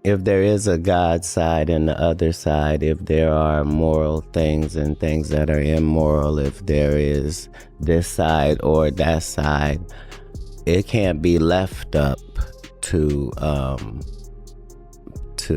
if there is a God side and the other side, if there are moral things and things that are immoral, if there is this side or that side, it can't be left up to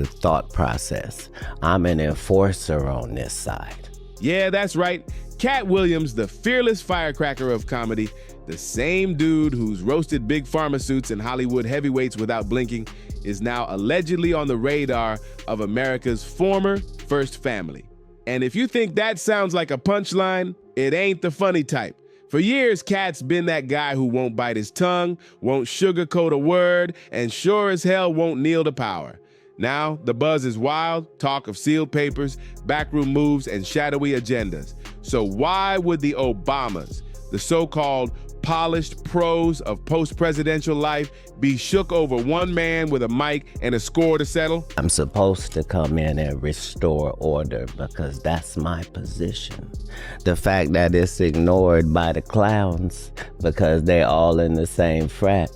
thought process. I'm an enforcer on this side. Yeah, that's right. Katt Williams, the fearless firecracker of comedy, the same dude who's roasted big pharma suits and Hollywood heavyweights without blinking, is now allegedly on the radar of America's former first family. And if you think that sounds like a punchline, it ain't the funny type. For years, Katt's been that guy who won't bite his tongue, won't sugarcoat a word, and sure as hell won't kneel to power. Now, the buzz is wild, talk of sealed papers, backroom moves, and shadowy agendas. So why would the Obamas, the so-called polished pros of post-presidential life, be shook over one man with a mic and a score to settle? I'm supposed to come in and restore order because that's my position. The fact that it's ignored by the clowns because they're all in the same frat,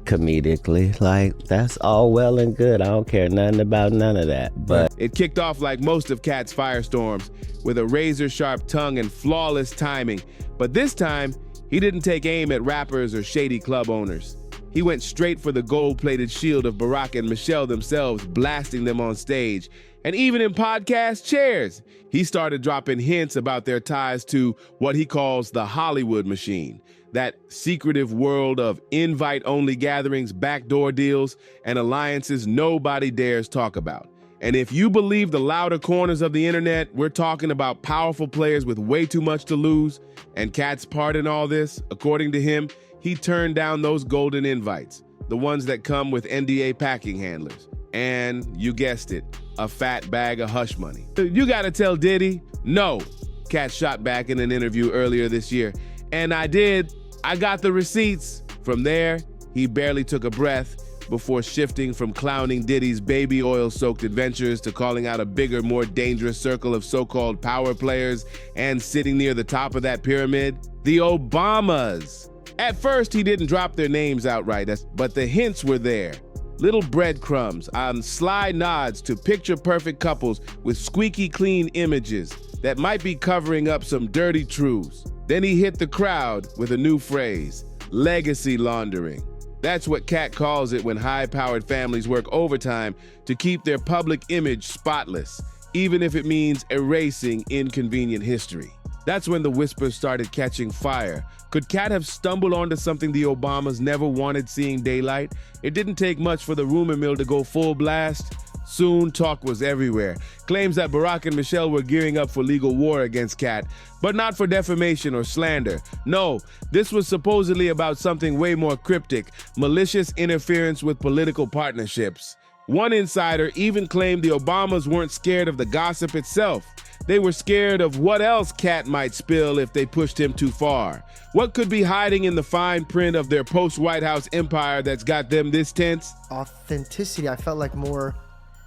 comedically, like, that's all well and good. I don't care nothing about none of that. But it kicked off like most of Katt's firestorms, with a razor-sharp tongue and flawless timing. But this time, he didn't take aim at rappers or shady club owners. He went straight for the gold-plated shield of Barack and Michelle themselves, blasting them on stage. And even in podcast chairs, he started dropping hints about their ties to what he calls the Hollywood machine, that secretive world of invite-only gatherings, backdoor deals, and alliances nobody dares talk about. And if you believe the louder corners of the internet, we're talking about powerful players with way too much to lose. And Katt's part in all this, according to him, he turned down those golden invites, the ones that come with NDA packing handlers. And you guessed it, a fat bag of hush money. You gotta tell Diddy, no, Katt shot back in an interview earlier this year. And I did. I got the receipts. From there, he barely took a breath before shifting from clowning Diddy's baby oil-soaked adventures to calling out a bigger, more dangerous circle of so-called power players and sitting near the top of that pyramid, the Obamas. At first, he didn't drop their names outright, but the hints were there. Little breadcrumbs on sly nods to picture-perfect couples with squeaky clean images that might be covering up some dirty truths. Then he hit the crowd with a new phrase, legacy laundering. That's what Katt calls it when high-powered families work overtime to keep their public image spotless, even if it means erasing inconvenient history. That's when the whispers started catching fire. Could Katt have stumbled onto something the Obamas never wanted seeing daylight? It didn't take much for the rumor mill to go full blast. Soon, talk was everywhere. Claims that Barack and Michelle were gearing up for legal war against Katt, but not for defamation or slander. No, this was supposedly about something way more cryptic, malicious interference with political partnerships. One insider even claimed the Obamas weren't scared of the gossip itself. They were scared of what else Katt might spill if they pushed him too far. What could be hiding in the fine print of their post-White House empire that's got them this tense? Authenticity, I felt like more,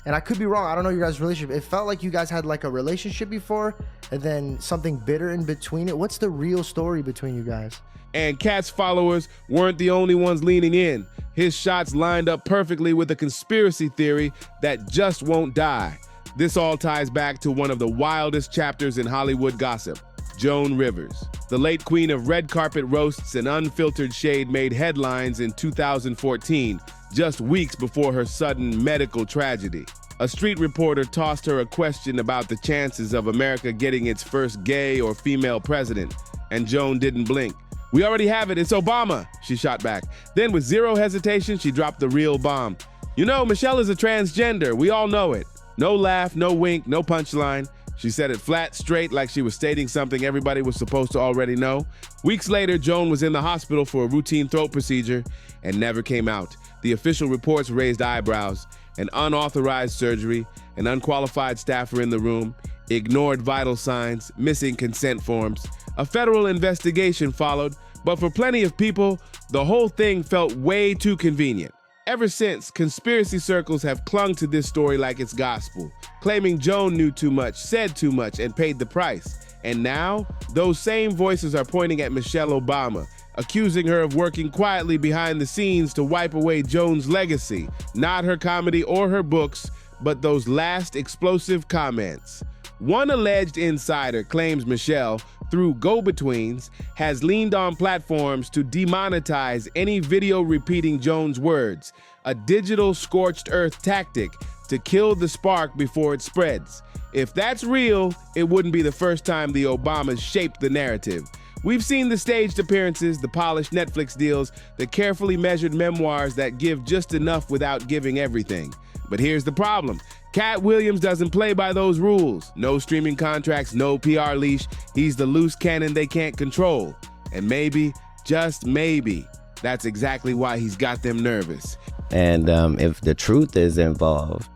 and I could be wrong, I don't know your guys' relationship. It felt like you guys had like a relationship before and then something bitter in between it. What's the real story between you guys? And Katt's followers weren't the only ones leaning in. His shots lined up perfectly with a conspiracy theory that just won't die. This all ties back to one of the wildest chapters in Hollywood gossip, Joan Rivers. The late queen of red carpet roasts and unfiltered shade made headlines in 2014, just weeks before her sudden medical tragedy. A street reporter tossed her a question about the chances of America getting its first gay or female president, and Joan didn't blink. "We already have it, it's Obama," she shot back. Then with zero hesitation, she dropped the real bomb. "You know, Michelle is a transgender, we all know it." No laugh, no wink, no punchline. She said it flat, straight, like she was stating something everybody was supposed to already know. Weeks later, Joan was in the hospital for a routine throat procedure and never came out. The official reports raised eyebrows. An unauthorized surgery, an unqualified staffer in the room, ignored vital signs, missing consent forms. A federal investigation followed, but for plenty of people, the whole thing felt way too convenient. Ever since, conspiracy circles have clung to this story like it's gospel, claiming Joan knew too much, said too much, and paid the price. And now, those same voices are pointing at Michelle Obama, accusing her of working quietly behind the scenes to wipe away Joan's legacy, not her comedy or her books, but those last explosive comments. One alleged insider claims Michelle, through go-betweens, has leaned on platforms to demonetize any video repeating Joan's words, a digital scorched earth tactic to kill the spark before it spreads. If that's real, it wouldn't be the first time the Obamas shaped the narrative. We've seen the staged appearances, the polished Netflix deals, the carefully measured memoirs that give just enough without giving everything. But here's the problem. Katt Williams doesn't play by those rules. No streaming contracts, no PR leash. He's the loose cannon they can't control. And maybe, just maybe, that's exactly why he's got them nervous. And if the truth is involved,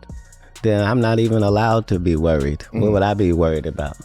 then I'm not even allowed to be worried. What would I be worried about?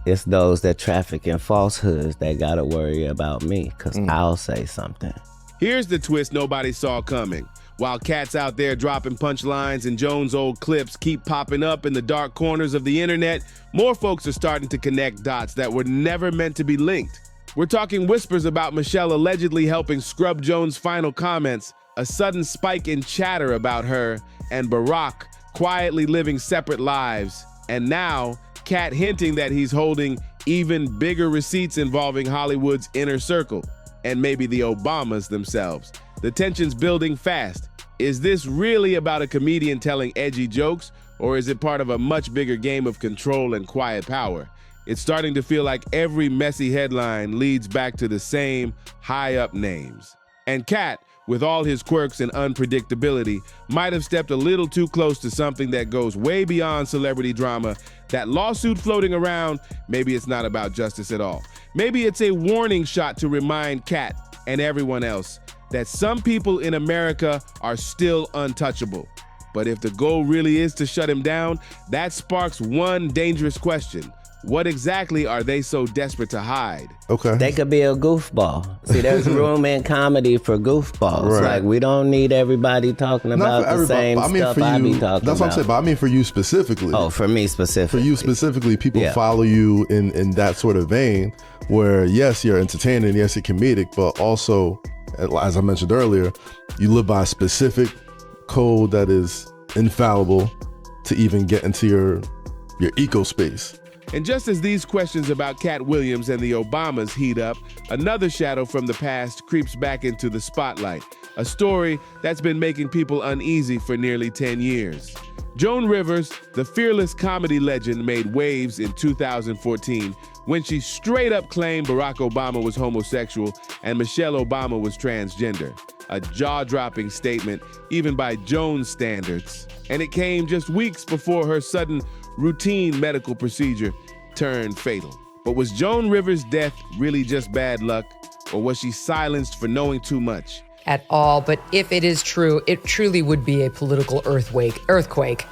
It's those that traffic in falsehoods that gotta worry about me, because I'll say something. Here's the twist nobody saw coming. While Katt's out there dropping punchlines and Joan's old clips keep popping up in the dark corners of the internet, more folks are starting to connect dots that were never meant to be linked. We're talking whispers about Michelle allegedly helping scrub Joan's final comments, a sudden spike in chatter about her, and Barack quietly living separate lives, and now Katt hinting that he's holding even bigger receipts involving Hollywood's inner circle, and maybe the Obamas themselves. The tension's building fast. Is this really about a comedian telling edgy jokes, or is it part of a much bigger game of control and quiet power? It's starting to feel like every messy headline leads back to the same high-up names. And Katt, with all his quirks and unpredictability, might have stepped a little too close to something that goes way beyond celebrity drama. That lawsuit floating around, maybe it's not about justice at all. Maybe it's a warning shot to remind Katt and everyone else that some people in America are still untouchable. But if the goal really is to shut him down, that sparks one dangerous question. What exactly are they so desperate to hide? Okay. They could be a goofball. See, there's room in comedy for goofballs. Right. Like, we don't need everybody talking about the same stuff I be talking about. That's what I'm saying, but I mean for you specifically. Oh, for me specifically. For you specifically, people follow you in that sort of vein where, yes, you're entertaining, yes, you're comedic, but also, as I mentioned earlier, you live by a specific code that is infallible to even get into your eco space. And just as these questions about Katt Williams and the Obamas heat up, another shadow from the past creeps back into the spotlight, a story that's been making people uneasy for nearly 10 years. Joan Rivers, the fearless comedy legend, made waves in 2014 when she straight up claimed Barack Obama was homosexual and Michelle Obama was transgender. A jaw-dropping statement, even by Joan's standards. And it came just weeks before her sudden routine medical procedure turned fatal. But was Joan Rivers' death really just bad luck, or was she silenced for knowing too much? At all, but if it is true, it truly would be a political earthquake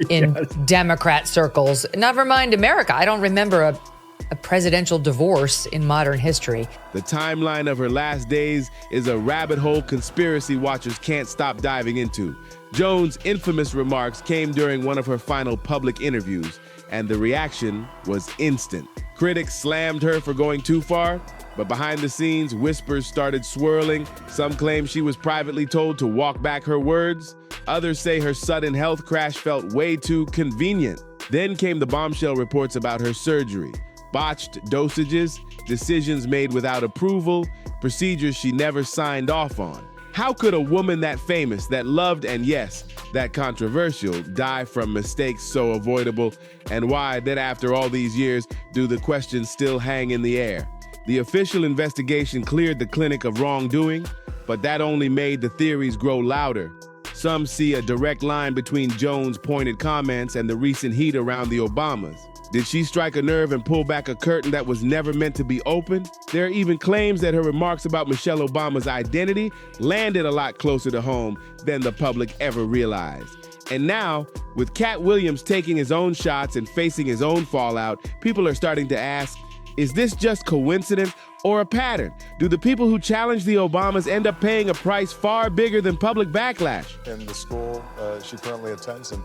in Democrat circles. Never mind America. I don't remember a presidential divorce in modern history. The timeline of her last days is a rabbit hole conspiracy watchers can't stop diving into. Joan's infamous remarks came during one of her final public interviews, and the reaction was instant. Critics slammed her for going too far, but behind the scenes, whispers started swirling. Some claim she was privately told to walk back her words. Others say her sudden health crash felt way too convenient. Then came the bombshell reports about her surgery. Botched dosages, decisions made without approval, procedures she never signed off on. How could a woman that famous, that loved, and yes, that controversial, die from mistakes so avoidable? And why, then after all these years, do the questions still hang in the air? The official investigation cleared the clinic of wrongdoing, but that only made the theories grow louder. Some see a direct line between Joan's pointed comments and the recent heat around the Obamas. Did she strike a nerve and pull back a curtain that was never meant to be opened? There are even claims that her remarks about Michelle Obama's identity landed a lot closer to home than the public ever realized. And now, with Katt Williams taking his own shots and facing his own fallout, people are starting to ask, is this just coincidence or a pattern? Do the people who challenge the Obamas end up paying a price far bigger than public backlash? In the school she currently attends, and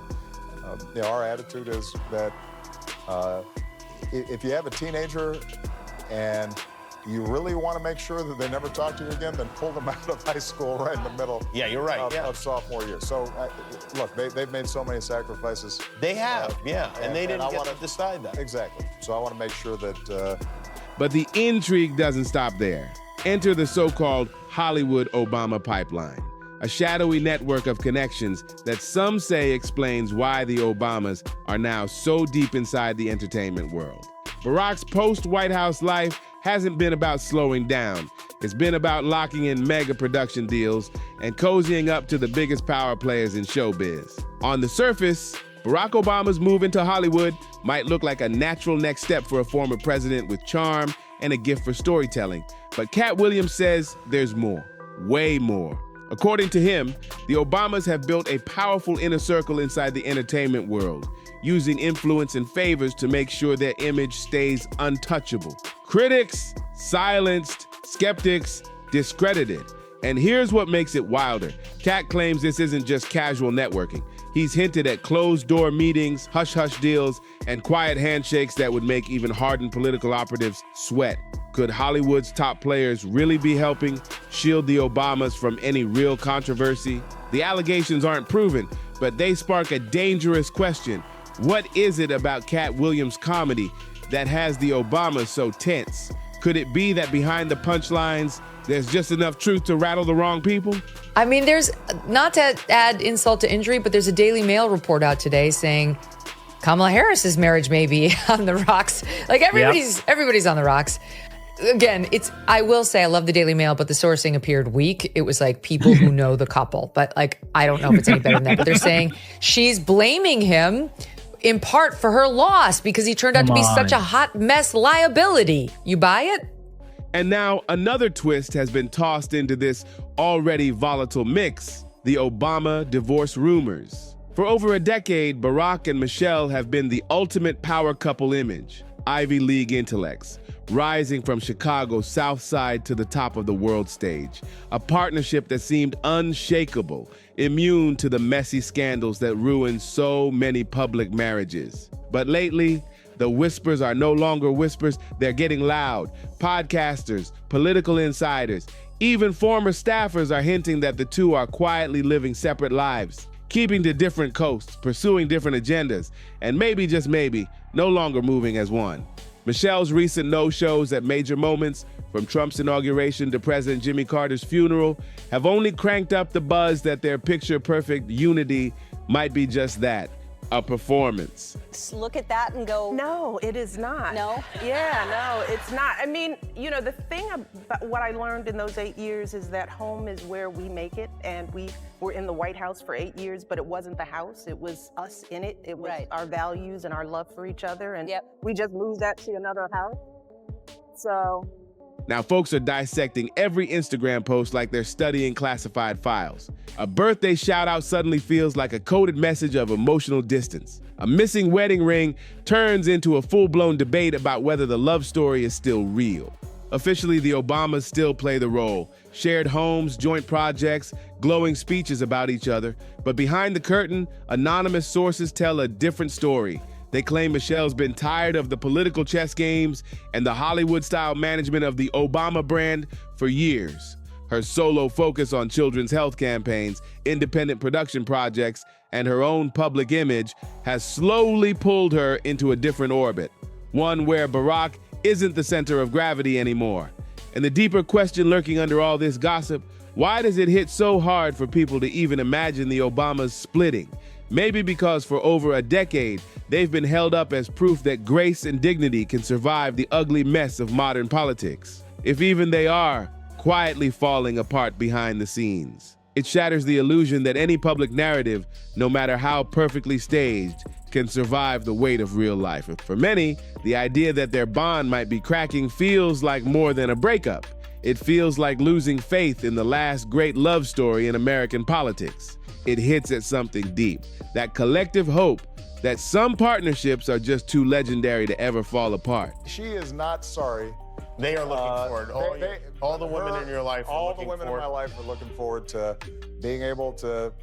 our attitude is that if you have a teenager and you really want to make sure that they never talk to you again, then pull them out of high school right in the middle. Yeah, you're right. Of sophomore year. So, look, they've made so many sacrifices. They have, and they didn't get to decide that. Exactly. So I want to make sure that. But the intrigue doesn't stop there. Enter the so-called Hollywood Obama pipeline, a shadowy network of connections that some say explains why the Obamas are now so deep inside the entertainment world. Barack's post-White House life hasn't been about slowing down. It's been about locking in mega production deals and cozying up to the biggest power players in showbiz. On the surface, Barack Obama's move into Hollywood might look like a natural next step for a former president with charm and a gift for storytelling. But Katt Williams says there's more, way more. According to him, the Obamas have built a powerful inner circle inside the entertainment world, using influence and favors to make sure their image stays untouchable. Critics silenced, skeptics discredited. And here's what makes it wilder. Katt claims this isn't just casual networking. He's hinted at closed-door meetings, hush-hush deals, and quiet handshakes that would make even hardened political operatives sweat. Could Hollywood's top players really be helping shield the Obamas from any real controversy? The allegations aren't proven, but they spark a dangerous question. What is it about Katt Williams' comedy that has the Obamas so tense? Could it be that behind the punchlines, there's just enough truth to rattle the wrong people? I mean, there's, not to add insult to injury, but there's a Daily Mail report out today saying Kamala Harris's marriage may be on the rocks. Like everybody's on the rocks. Again, I will say I love the Daily Mail, but the sourcing appeared weak. It was like people who know the couple, but like, I don't know if it's any better than that, but they're saying she's blaming him in part for her loss because he turned out to be such a hot mess liability. You buy it? And now another twist has been tossed into this already volatile mix, the Obama divorce rumors. For over a decade, Barack and Michelle have been the ultimate power couple image, Ivy League intellects, rising from Chicago's South Side to the top of the world stage, a partnership that seemed unshakable, immune to the messy scandals that ruined so many public marriages. But lately, the whispers are no longer whispers, they're getting loud. Podcasters, political insiders, even former staffers are hinting that the two are quietly living separate lives, keeping to different coasts, pursuing different agendas, and maybe, just maybe, no longer moving as one. Michelle's recent no-shows at major moments, from Trump's inauguration to President Jimmy Carter's funeral, have only cranked up the buzz that their picture-perfect unity might be just that, a performance. Look at that and go, no, it is not. No? Yeah, no, it's not. I mean, you know, the thing about what I learned in those 8 years is that home is where we make it, and we were in the White House for 8 years, but it wasn't the house, it was us in it. It was our values and our love for each other, and we just moved that to another house. So. Now, folks are dissecting every Instagram post like they're studying classified files. A birthday shout-out suddenly feels like a coded message of emotional distance. A missing wedding ring turns into a full-blown debate about whether the love story is still real. Officially, the Obamas still play the role. Shared homes, joint projects, glowing speeches about each other. But behind the curtain, anonymous sources tell a different story. They claim Michelle's been tired of the political chess games and the Hollywood-style management of the Obama brand for years. Her solo focus on children's health campaigns, independent production projects, and her own public image has slowly pulled her into a different orbit, one where Barack isn't the center of gravity anymore. And the deeper question lurking under all this gossip, why does it hit so hard for people to even imagine the Obamas splitting? Maybe because for over a decade, they've been held up as proof that grace and dignity can survive the ugly mess of modern politics, if even they are quietly falling apart behind the scenes. It shatters the illusion that any public narrative, no matter how perfectly staged, can survive the weight of real life. And for many, the idea that their bond might be cracking feels like more than a breakup. It feels like losing faith in the last great love story in American politics. It hits at something deep, that collective hope that some partnerships are just too legendary to ever fall apart. She is not sorry. They are looking forward. All the women in your life are looking forward. All the women in my life are looking forward to being able to,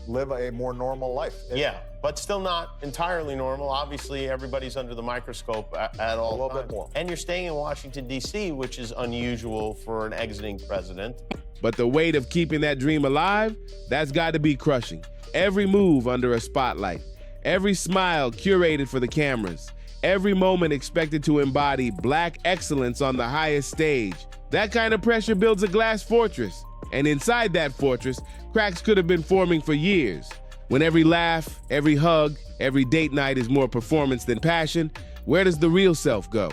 live a more normal life. Yeah, but still not entirely normal. Obviously, everybody's under the microscope at all times. A little bit more. And you're staying in Washington, D.C., which is unusual for an exiting president. But the weight of keeping that dream alive, that's got to be crushing. Every move under a spotlight, every smile curated for the cameras, every moment expected to embody Black excellence on the highest stage. That kind of pressure builds a glass fortress. And inside that fortress, cracks could have been forming for years. When every laugh, every hug, every date night is more performance than passion, where does the real self go?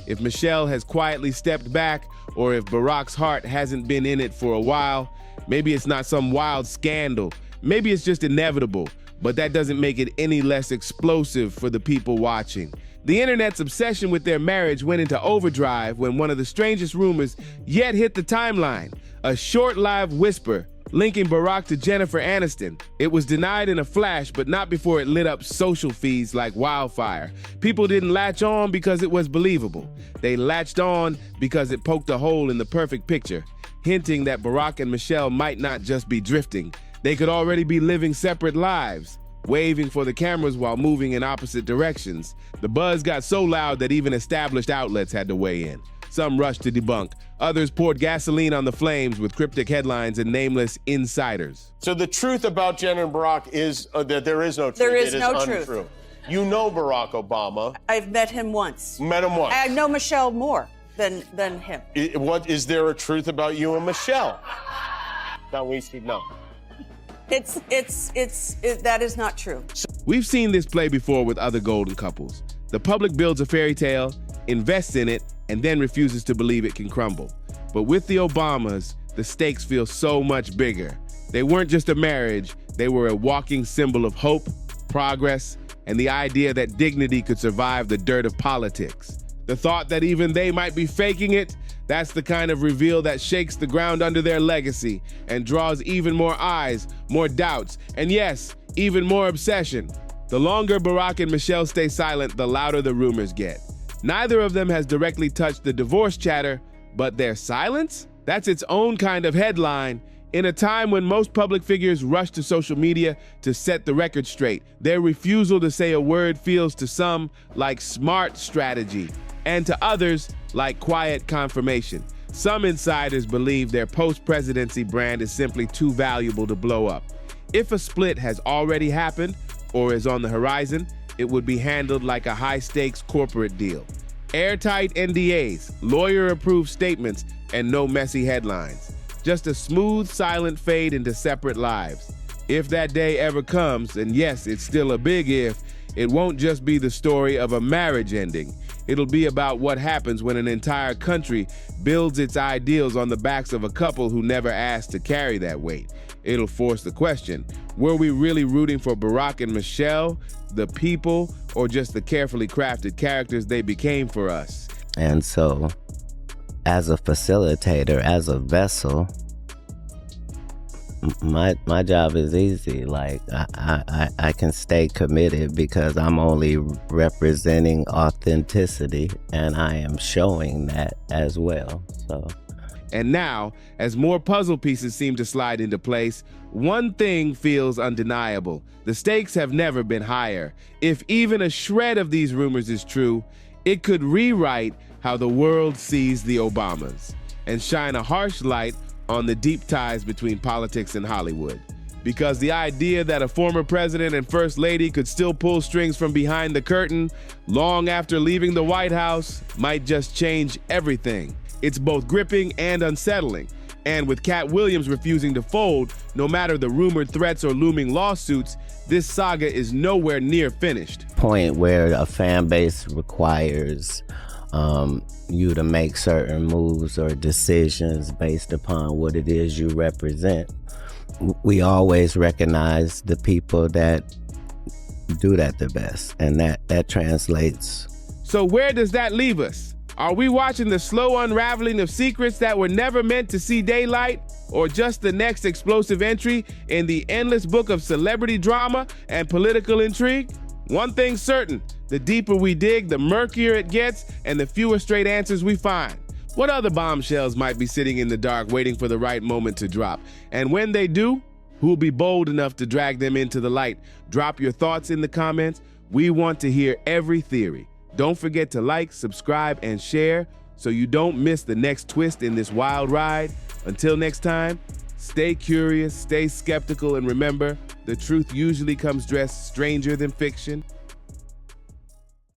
If Michelle has quietly stepped back, or if Barack's heart hasn't been in it for a while, maybe it's not some wild scandal. Maybe it's just inevitable, but that doesn't make it any less explosive for the people watching. The internet's obsession with their marriage went into overdrive when one of the strangest rumors yet hit the timeline. A short-lived whisper linking Barack to Jennifer Aniston. It was denied in a flash, but not before it lit up social feeds like wildfire. People didn't latch on because it was believable. They latched on because it poked a hole in the perfect picture, hinting that Barack and Michelle might not just be drifting. They could already be living separate lives, waving for the cameras while moving in opposite directions. The buzz got so loud that even established outlets had to weigh in. Some rushed to debunk. Others poured gasoline on the flames with cryptic headlines and nameless insiders. So the truth about Jen and Barack is that there is no truth. There is It no untrue. truth. You know Barack Obama. I've met him once. Met him once. I know Michelle more than him. What is there a truth about you and Michelle? No, we see no. That is not true. We've seen this play before with other golden couples. The public builds a fairy tale, invests in it, and then refuses to believe it can crumble. But with the Obamas, the stakes feel so much bigger. They weren't just a marriage, they were a walking symbol of hope, progress, and the idea that dignity could survive the dirt of politics. The thought that even they might be faking it, that's the kind of reveal that shakes the ground under their legacy and draws even more eyes, more doubts, and yes, even more obsession. The longer Barack and Michelle stay silent, the louder the rumors get. Neither of them has directly touched the divorce chatter, but their silence? That's its own kind of headline. In a time when most public figures rush to social media to set the record straight, their refusal to say a word feels to some like smart strategy, and to others like quiet confirmation. Some insiders believe their post-presidency brand is simply too valuable to blow up. If a split has already happened or is on the horizon, it would be handled like a high-stakes corporate deal. Airtight NDAs, lawyer-approved statements, and no messy headlines. Just a smooth, silent fade into separate lives. If that day ever comes, and yes, it's still a big if, it won't just be the story of a marriage ending. It'll be about what happens when an entire country builds its ideals on the backs of a couple who never asked to carry that weight. It'll force the question, were we really rooting for Barack and Michelle, the people, or just the carefully crafted characters they became for us? And so, as a facilitator, as a vessel, my job is easy. Like I can stay committed because I'm only representing authenticity, and I am showing that as well. So. And now, as more puzzle pieces seem to slide into place, one thing feels undeniable. The stakes have never been higher. If even a shred of these rumors is true, it could rewrite how the world sees the Obamas and shine a harsh light on the deep ties between politics and Hollywood. Because the idea that a former president and first lady could still pull strings from behind the curtain long after leaving the White House might just change everything. It's both gripping and unsettling. And with Katt Williams refusing to fold, no matter the rumored threats or looming lawsuits, this saga is nowhere near finished. Point where a fan base requires you to make certain moves or decisions based upon what it is you represent. We always recognize the people that do that the best, and that translates. So where does that leave us? Are we watching the slow unraveling of secrets that were never meant to see daylight, or just the next explosive entry in the endless book of celebrity drama and political intrigue? One thing's certain, the deeper we dig, the murkier it gets, and the fewer straight answers we find. What other bombshells might be sitting in the dark waiting for the right moment to drop? And when they do, Who'll be bold enough to drag them into the light? Drop your thoughts in the comments. We want to hear every theory. Don't forget to like, subscribe, and share so you don't miss the next twist in this wild ride. Until next time, stay curious, stay skeptical, and remember, the truth usually comes dressed stranger than fiction.